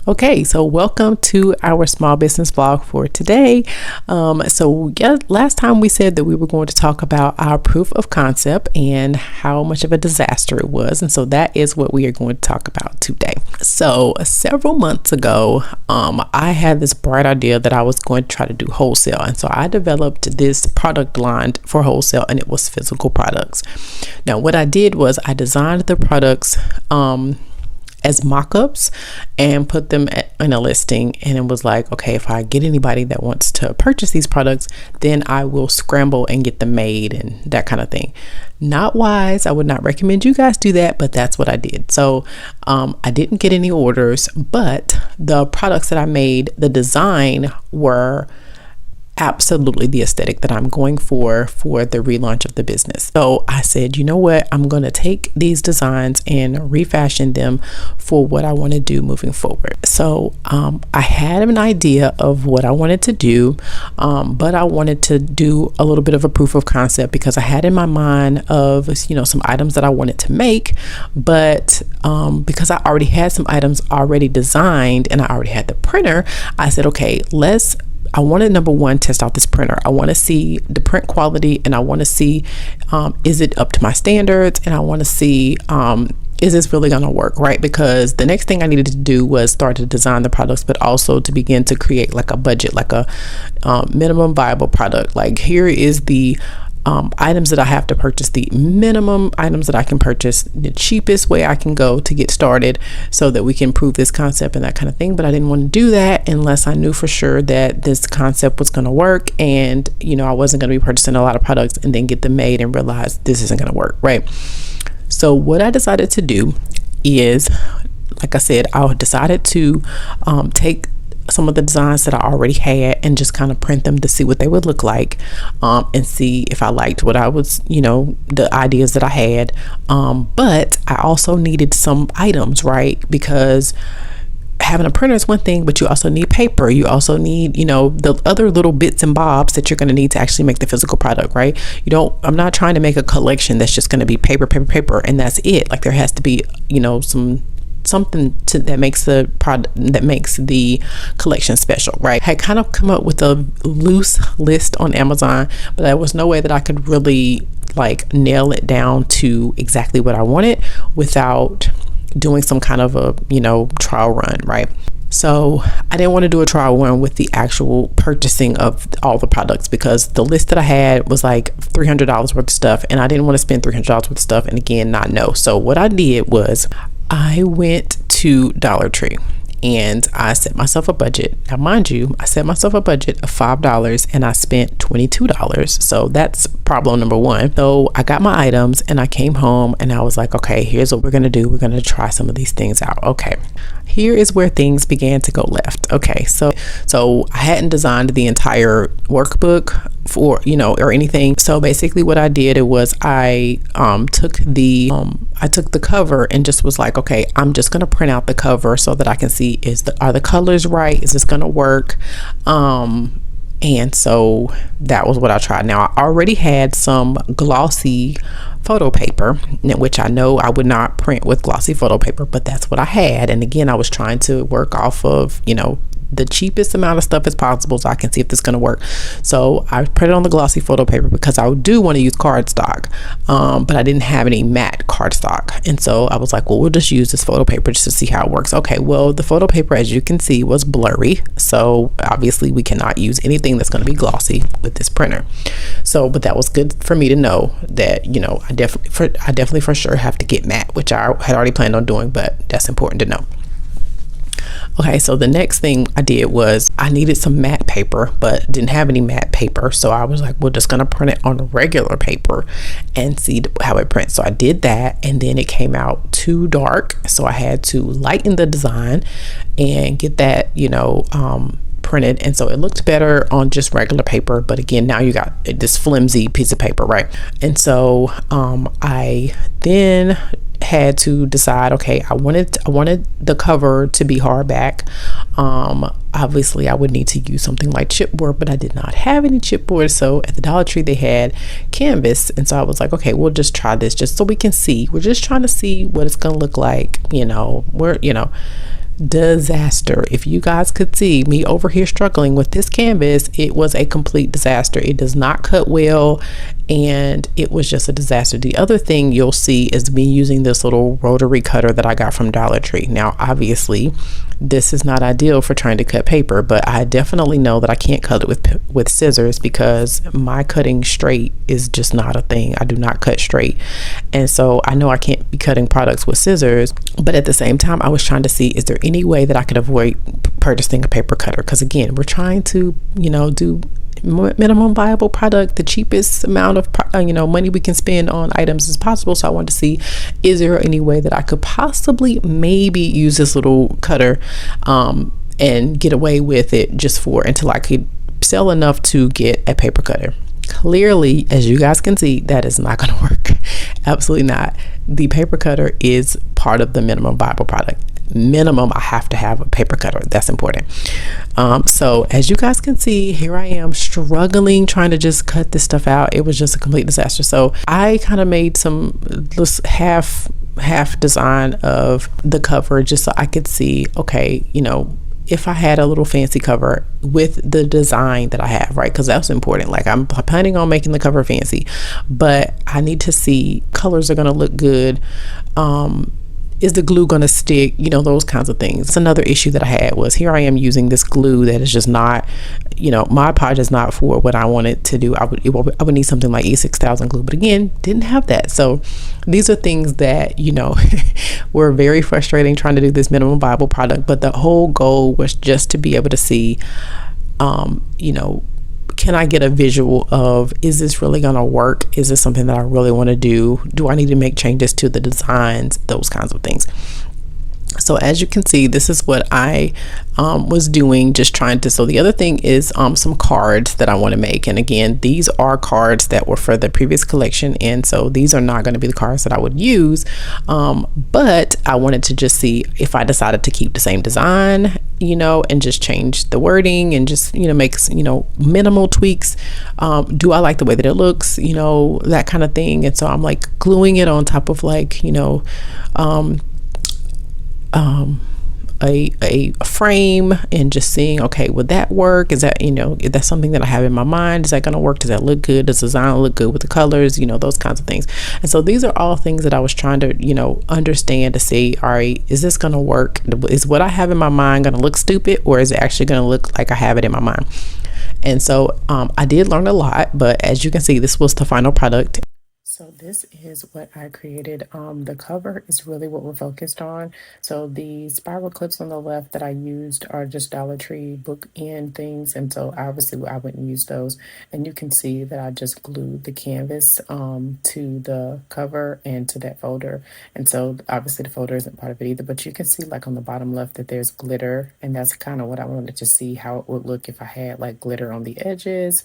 Okay, so welcome to our small business vlog for today. Last time we said that we were going to talk about our proof of concept and how much of a disaster it was. And so that is what we are going to talk about today. So several months ago, I had this bright idea that I was going to try to do wholesale. And so I developed this product line for wholesale, and it was physical products. Now, what I did was I designed the products, as mock-ups and put them in a listing, and it was like, okay, if I get anybody that wants to purchase these products, then I will scramble and get them made and that kind of thing. Not wise. I would not recommend you guys do that, but that's what I did. So I didn't get any orders, but the products that I made, the design were absolutely the aesthetic that I'm going for the relaunch of the business. So I said, you know what, I'm going to take these designs and refashion them for what I want to do moving forward. So I had an idea of what I wanted to do, but I wanted to do a little bit of a proof of concept because I had in my mind of, some items that I wanted to make, but because I already had some items already designed and I already had the printer, I said, okay, I want to, number one, test out this printer. I want to see the print quality, and I want to see, is it up to my standards? And I want to see, is this really going to work, right? Because the next thing I needed to do was start to design the products, but also to begin to create like a budget, like a minimum viable product. Like, here is the items that I have to purchase, the minimum items that I can purchase, the cheapest way I can go to get started so that we can prove this concept and that kind of thing. But I didn't want to do that unless I knew for sure that this concept was going to work, and I wasn't going to be purchasing a lot of products and then get them made and realize this isn't going to work, right? So what I decided to do is, like I said, I decided to take some of the designs that I already had and just kind of print them to see what they would look like, and see if I liked what I was, the ideas that I had. But I also needed some items, right? Because having a printer is one thing, but you also need paper. You also need, the other little bits and bobs that you're going to need to actually make the physical product, right? I'm not trying to make a collection that's just going to be paper, and that's it. Like, there has to be, something that makes the product, that makes the collection special, right? I had kind of come up with a loose list on Amazon, but there was no way that I could really nail it down to exactly what I wanted without doing some kind of a trial run, right? So I didn't want to do a trial run with the actual purchasing of all the products, because the list that I had was like $300 worth of stuff, and I didn't want to spend $300 worth of stuff and again not know. So what I did was I went to Dollar Tree and I set myself a budget. Now, mind you, I set myself a budget of $5 and I spent $22. So that's problem number one. So I got my items and I came home and I was like, okay, here's what we're going to do. We're going to try some of these things out. Okay. Here is where things began to go left. Okay. So I hadn't designed the entire workbook for, or anything. So basically what I did was I took the cover and just was like, okay, I'm just going to print out the cover so that I can see, are the colors right? Is this going to work? And so that was what I tried. Now, I already had some glossy photo paper, which I know I would not print with glossy photo paper, but that's what I had. And again, I was trying to work off of, the cheapest amount of stuff as possible so I can see if this is going to work. So I put it on the glossy photo paper because I do want to use cardstock, but I didn't have any matte cardstock. And so I was like, well, we'll just use this photo paper just to see how it works. Okay, well, the photo paper, as you can see, was blurry. So obviously we cannot use anything that's going to be glossy with this printer. So, but that was good for me to know that, I definitely for sure have to get matte, which I had already planned on doing, but that's important to know. Okay, so the next thing I did was I needed some matte paper, but didn't have any matte paper. So I was like, we're just going to print it on regular paper and see how it prints. So I did that, and then it came out too dark. So I had to lighten the design and get that, printed. And so it looked better on just regular paper. But again, now you got this flimsy piece of paper, right? And so I then had to decide, okay, I wanted the cover to be hardback. Obviously I would need to use something like chipboard, but I did not have any chipboard. So at the Dollar Tree they had canvas, and so I was like, okay, we'll just try this just so we can see. We're just trying to see what it's gonna look like, disaster. If you guys could see me over here struggling with this canvas, it was a complete disaster. It does not cut well, and it was just a disaster. The other thing you'll see is me using this little rotary cutter that I got from Dollar Tree. Now, obviously, this is not ideal for trying to cut paper, but I definitely know that I can't cut it with scissors because my cutting straight is just not a thing. I do not cut straight. And so I know I can't be cutting products with scissors, but at the same time, I was trying to see, is there any way that I could avoid purchasing a paper cutter? Because again, we're trying to, do minimum viable product, the cheapest amount of money we can spend on items as possible. So I wanted to see, is there any way that I could possibly maybe use this little cutter and get away with it just until I could sell enough to get a paper cutter. Clearly, as you guys can see, that is not going to work. Absolutely not. The paper cutter is part of the minimum viable product. Minimum, I have to have a paper cutter. That's important. So as you guys can see, here I am struggling trying to just cut this stuff out. It was just a complete disaster. So I kind of made some half design of the cover just so I could see, okay, if I had a little fancy cover with the design that I have, right? Because that's important. Like, I'm planning on making the cover fancy, but I need to see colors are going to look good. Is the glue going to stick? Those kinds of things. It's another issue that I had was, here I am using this glue that is just not, my project is not for what I wanted to do. I would need something like E6000 glue, but again, didn't have that. So these are things that, were very frustrating trying to do this minimum viable product. But the whole goal was just to be able to see, can I get a visual of, is this really going to work? Is this something that I really want to do? Do I need to make changes to the designs? Those kinds of things. So as you can see, this is what I was doing, just trying to. So the other thing is some cards that I want to make. And again, these are cards that were for the previous collection. And so these are not going to be the cards that I would use. But I wanted to just see if I decided to keep the same design, and just change the wording and just, make, minimal tweaks. Do I like the way that it looks, that kind of thing. And so I'm like gluing it on top of a frame and just seeing, okay, would that work? Is that, is that something that I have in my mind? Is that going to work? Does that look good? Does the design look good with the colors? Those kinds of things. And so these are all things that I was trying to, understand to see, all right, is this going to work? Is what I have in my mind going to look stupid, or is it actually going to look like I have it in my mind? And so I did learn a lot, but as you can see, this was the final product. So this is what I created. The cover is really what we're focused on. So the spiral clips on the left that I used are just Dollar Tree bookend things. And so obviously I wouldn't use those. And you can see that I just glued the canvas to the cover and to that folder. And so obviously the folder isn't part of it either, but you can see like on the bottom left that there's glitter. And that's kind of what I wanted to see how it would look if I had like glitter on the edges.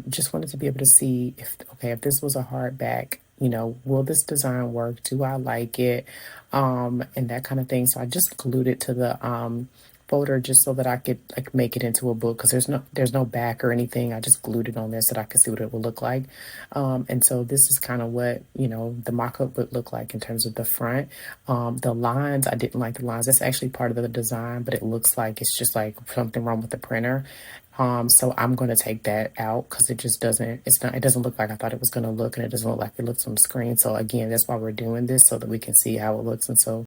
Just wanted to be able to see if this was a hardback, will this design work? Do I like it? And that kind of thing. So I just glued it to the folder just so that I could like make it into a book, because there's no back or anything. I just glued it on there so that I could see what it would look like. And so this is kind of what, the mock-up would look like in terms of the front. The lines, I didn't like the lines. That's actually part of the design, but it looks like it's just like something wrong with the printer. So I'm going to take that out because it doesn't look like I thought it was going to look, and it doesn't look like it looks on the screen. So again, that's why we're doing this, so that we can see how it looks. And so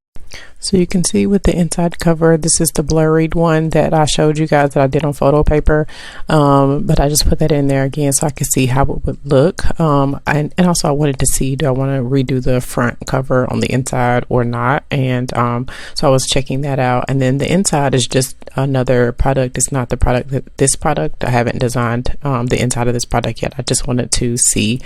you can see with the inside cover, this is the blurred one that I showed you guys that I did on photo paper. But I just put that in there again so I could see how it would look. And also I wanted to see, do I want to redo the front cover on the inside or not? And so I was checking that out. And then the inside is just another product. It's not the product this product. I haven't designed the inside of this product yet. I just wanted to see,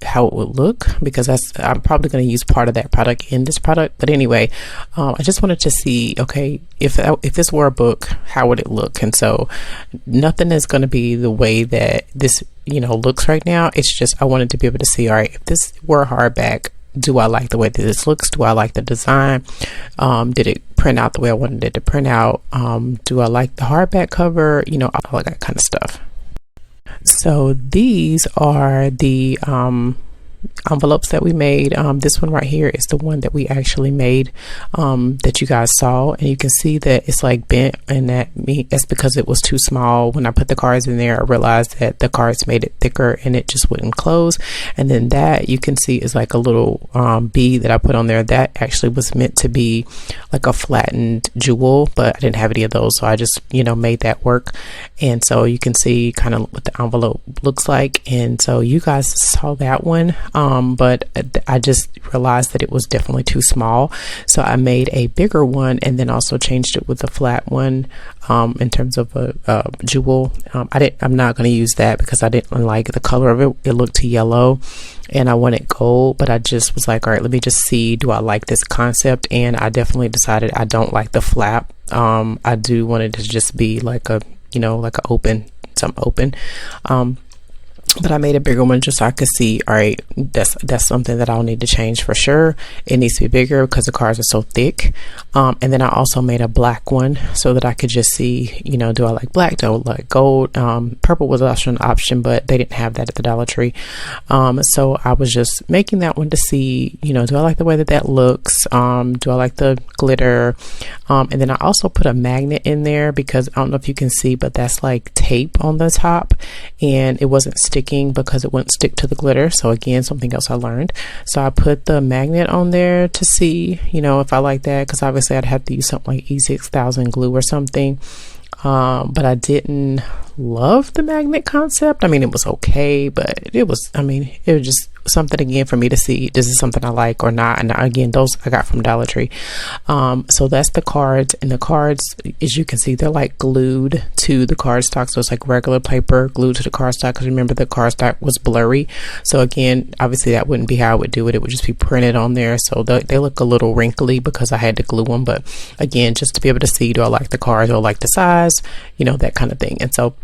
how it would look, because I'm probably going to use part of that product in this product. But anyway, I just wanted to see, okay, if this were a book, how would it look? And so nothing is going to be the way that this looks right now. It's just I wanted to be able to see, all right, if this were a hardback, do I like the way that this looks? Do I like the design? Did it print out the way I wanted it to print out? Do I like the hardback cover? All that kind of stuff. So these are the envelopes that we made. This one right here is the one that we actually made, that you guys saw, and you can see that it's like bent, and that's because it was too small. When I put the cards in there, I realized that the cards made it thicker and it just wouldn't close. And then that you can see is like a little bead that I put on there that actually was meant to be like a flattened jewel, but I didn't have any of those, so I just made that work. And so you can see kind of what the envelope looks like, and so you guys saw that one, but I just realized that it was definitely too small, so I made a bigger one and then also changed it with a flat one, in terms of a jewel. I'm not going to use that because I didn't like the color of it. It looked too yellow and I wanted gold, but I just was like, all right, let me just see, do I like this concept? And I definitely decided I don't like the flap. I do want it to just be like a like a something open. But I made a bigger one just so I could see, all right, that's something that I'll need to change for sure. It needs to be bigger because the cards are so thick. And then I also made a black one so that I could just see, do I like black? Do I like gold? Purple was also an option, but they didn't have that at the Dollar Tree. So I was just making that one to see, do I like the way that looks? Do I like the glitter? And then I also put a magnet in there because I don't know if you can see, but that's like tape on the top, and it wasn't sticking because it wouldn't stick to the glitter. So again, something else I learned. So I put the magnet on there to see, if I like that, because obviously I'd have to use something like E6000 glue or something. But I didn't love the magnet concept. I mean, it was okay, but it was just something again for me to see, this is something I like or not. And again, those I got from Dollar Tree. So that's the cards, and the cards, as you can see, they're like glued to the cardstock. So it's like regular paper glued to the cardstock, because remember the cardstock was blurry. So again, obviously that wouldn't be how I would do it. It would just be printed on there. So they look a little wrinkly because I had to glue them. But again, just to be able to see, do I like the cards, do I like the size, that kind of thing. And so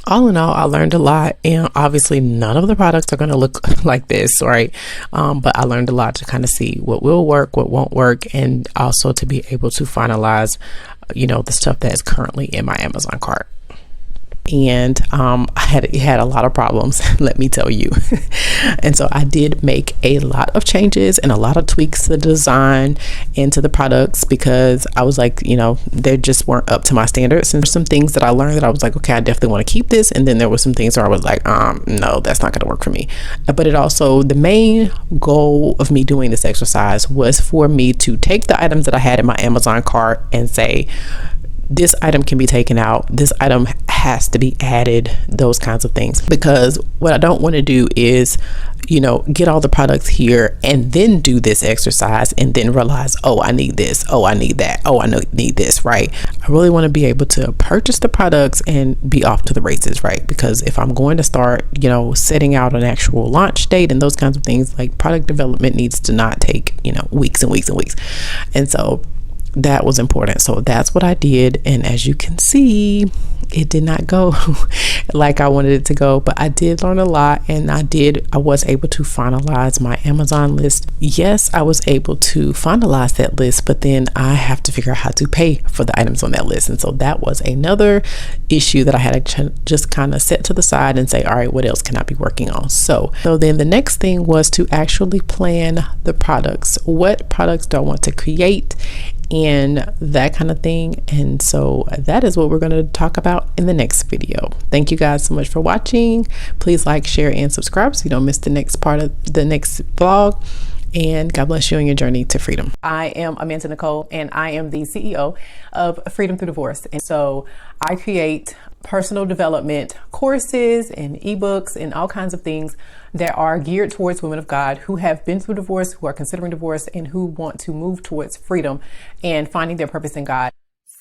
all in all, I learned a lot, and obviously none of the products are going to look like this, right? But I learned a lot to kind of see what will work, what won't work, and also to be able to finalize, the stuff that is currently in my Amazon cart. And I had a lot of problems, let me tell you. And so I did make a lot of changes and a lot of tweaks to the design and to the products, because I was like, they just weren't up to my standards. And there's some things that I learned that I was like, okay, I definitely want to keep this. And then there were some things where I was like, no, that's not going to work for me. But it also, the main goal of me doing this exercise was for me to take the items that I had in my Amazon cart and say, this item can be taken out, this item has to be added, those kinds of things. Because what I don't want to do is, get all the products here and then do this exercise and then realize, oh, I need this, oh, I need that, oh, I need this, right? I really want to be able to purchase the products and be off to the races, right? Because if I'm going to start, setting out an actual launch date and those kinds of things, like product development needs to not take, weeks and weeks and weeks. And so that was important. So that's what I did. And as you can see, it did not go like I wanted it to go, but I did learn a lot, and I was able to finalize my Amazon list. Yes, I was able to finalize that list, but then I have to figure out how to pay for the items on that list. And so that was another issue that I had to just kind of set to the side and say, all right, what else can I be working on? So then the next thing was to actually plan the products. What products do I want to create? And that kind of thing. And so that is what we're going to talk about in the next video. Thank you guys so much for watching. Please like, share, and subscribe so you don't miss the next part of the next vlog. And God bless you on your journey to freedom. I am Amanda Nicole, and I am the CEO of Freedom Through Divorce. And so I create personal development courses and ebooks and all kinds of things that are geared towards women of God who have been through divorce, who are considering divorce, and who want to move towards freedom and finding their purpose in God.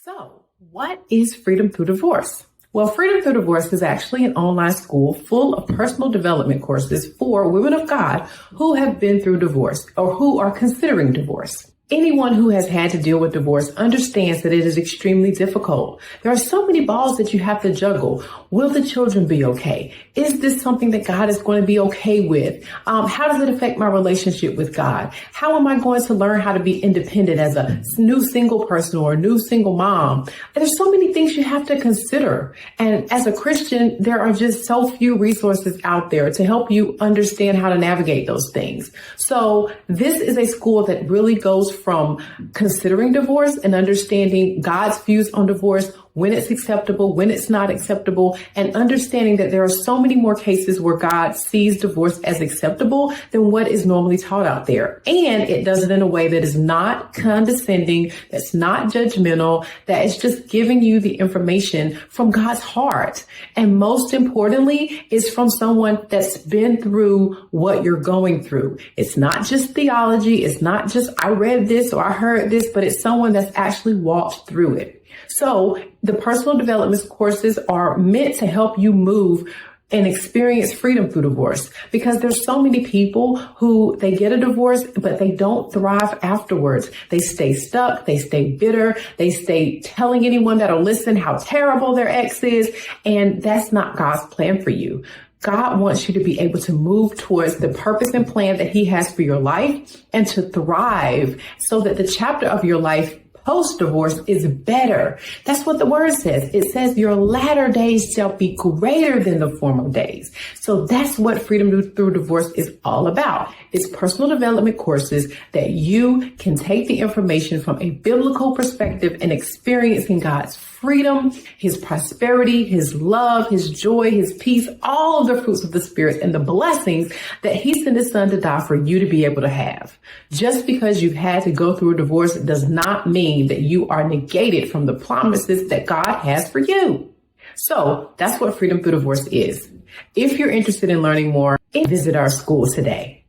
So what is Freedom Through Divorce? Well, Freedom Through Divorce is actually an online school full of personal development courses for women of God who have been through divorce or who are considering divorce. Anyone who has had to deal with divorce understands that it is extremely difficult. There are so many balls that you have to juggle. Will the children be okay? Is this something that God is going to be okay with? How does it affect my relationship with God? How am I going to learn how to be independent as a new single person or a new single mom? And there's so many things you have to consider. And as a Christian, there are just so few resources out there to help you understand how to navigate those things. So this is a school that really goes from considering divorce and understanding God's views on divorce, when it's acceptable, when it's not acceptable, and understanding that there are so many more cases where God sees divorce as acceptable than what is normally taught out there. And it does it in a way that is not condescending, that's not judgmental, that is just giving you the information from God's heart. And most importantly, is from someone that's been through what you're going through. It's not just theology. It's not just I read this or I heard this, but it's someone that's actually walked through it. So the personal development courses are meant to help you move and experience freedom through divorce, because there's so many people who they get a divorce, but they don't thrive afterwards. They stay stuck. They stay bitter. They stay telling anyone that'll listen how terrible their ex is. And that's not God's plan for you. God wants you to be able to move towards the purpose and plan that he has for your life and to thrive so that the chapter of your life post-divorce is better. That's what the word says. It says your latter days shall be greater than the former days. So that's what Freedom Through Divorce is all about. It's personal development courses that you can take the information from a biblical perspective and experiencing God's freedom, his prosperity, his love, his joy, his peace, all of the fruits of the Spirit and the blessings that he sent his son to die for you to be able to have. Just because you've had to go through a divorce does not mean that you are negated from the promises that God has for you. So that's what Freedom Through Divorce is. If you're interested in learning more, visit our school today.